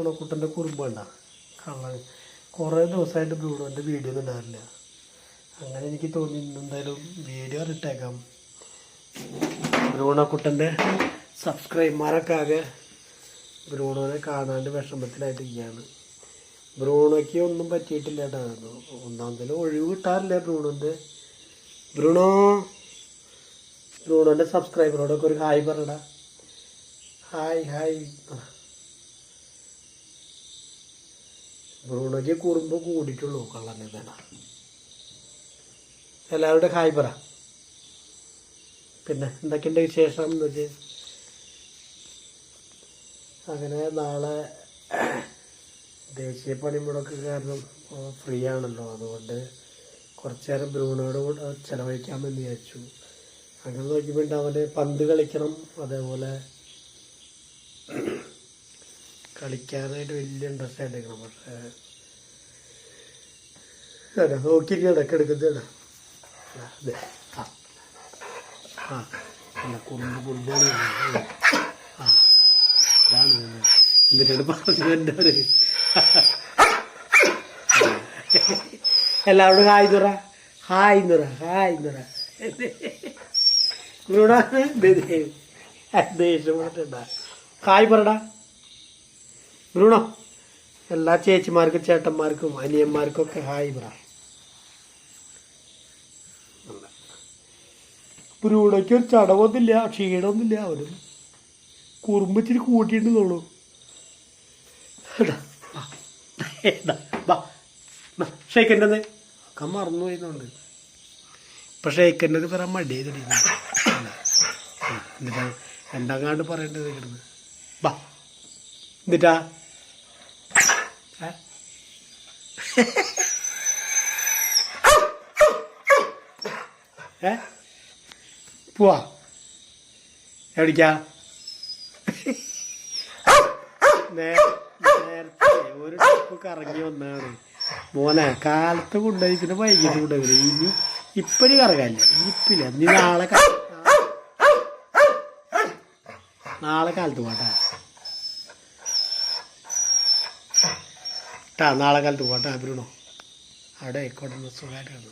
ബ്രൂണോക്കുട്ടൻ്റെ കുറുമ്പ് വേണ്ട കള്ളൻ. കുറേ ദിവസമായിട്ട് ബ്രൂണോൻ്റെ വീഡിയോ ഒന്നും ഉണ്ടാവില്ല. അങ്ങനെ എനിക്ക് തോന്നി എന്തായാലും വീഡിയോ ഇട്ടേക്കാം. ബ്രൂണോക്കുട്ടൻ്റെ സബ്സ്ക്രൈബർമാരൊക്കെ ആകെ ബ്രൂണോനെ കാണാണ്ട് വിഷമത്തിലായിട്ടിരിക്കുകയാണ്. ബ്രൂണോയ്ക്ക് ഒന്നും പറ്റിയിട്ടില്ല കേട്ടോ. ഒന്നാമതിലും ഒഴിവ് കിട്ടാറില്ല ബ്രൂണോൻ്റെ സബ്സ്ക്രൈബറോടൊക്കെ ഒരു ഹായ് പറയടാ. ഹായ്. ബ്രൂണോയ്ക്ക് കുറുമ്പ് കൂടിയിട്ടുള്ളൂ കള്ളനെ വേണ്ട. എല്ലാവരുടെ ഹായ് പറ. പിന്നെ എന്തൊക്കെയുണ്ട് വിശേഷം എന്ന് വെച്ച് അങ്ങനെ നാളെ ദേശീയ പണിമുടക്ക് കാരണം ഫ്രീ ആണല്ലോ, അതുകൊണ്ട് കുറച്ച് നേരം ബ്രൂണോട് കൂടെ ചിലവഴിക്കാമെന്ന് വിചാരിച്ചു. അങ്ങനെ നോക്കിയപ്പോൾ അവന് പന്ത് കളിക്കണം, അതേപോലെ കളിക്കാനായിട്ട് വലിയ ഇൻട്രസ്റ്റ് ആയിട്ടിരിക്കണം. പക്ഷേ അതെ നോക്കിയിട്ട് ഇടയ്ക്കെടുക്കുന്നത് അതെ കുറുമ്പാണ്. ഇതാണ് എന്നിട്ടാണ് പറഞ്ഞത് എൻ്റെ ഒരു എല്ലാവരോടും ഹായ് തുറ ദേഷ്യപ്പെട്ടിട്ടുണ്ടാ. ഹായ് പറടാ ബ്രൂണോ. എല്ലാ ചേച്ചിമാർക്കും ചേട്ടന്മാർക്കും അനിയന്മാർക്കും ഒക്കെ ഹായ് പറ. ബ്രൂണോയ്ക്ക് ഒരു ചടവൊന്നുമില്ല, ക്ഷീണമൊന്നുമില്ല. അവനും കുറുമ്പിച്ചിരി കൂട്ടിയിട്ടുള്ളൂ. ഷെയ്ക്കൻ്റെ ഒക്കെ മറന്നു പോയിരുന്നുണ്ട്. ഇപ്പം ഷെയ്ക്കൻ്റെ തരാൻ മടി ചെയ്തിട്ടില്ല. എന്നിട്ടാ രണ്ടാങ്ങാണ്ട് പറയേണ്ടത് കിടന്ന് ബാ എന്നിട്ടാ പോവാ എവിടേക്കാ? നേരത്തെ ഒരു ട്രിപ്പ് കറങ്ങി വന്നാണ് മോനെ. കാലത്ത് കൊണ്ടുപോയി പിന്നെ വൈകിട്ട് കൊണ്ടുപോയി. ഇനി ഇപ്പഴ് കറങ്ങാനില്ല, ഇപ്പില്ല. നീ നാളെ കാലത്ത് പോട്ടാ. നാളെ കാലത്ത് പോട്ടാ ബ്രൂണോ. അവിടെ ആയിക്കോട്ടെ, സുഖമായിട്ടാണ്.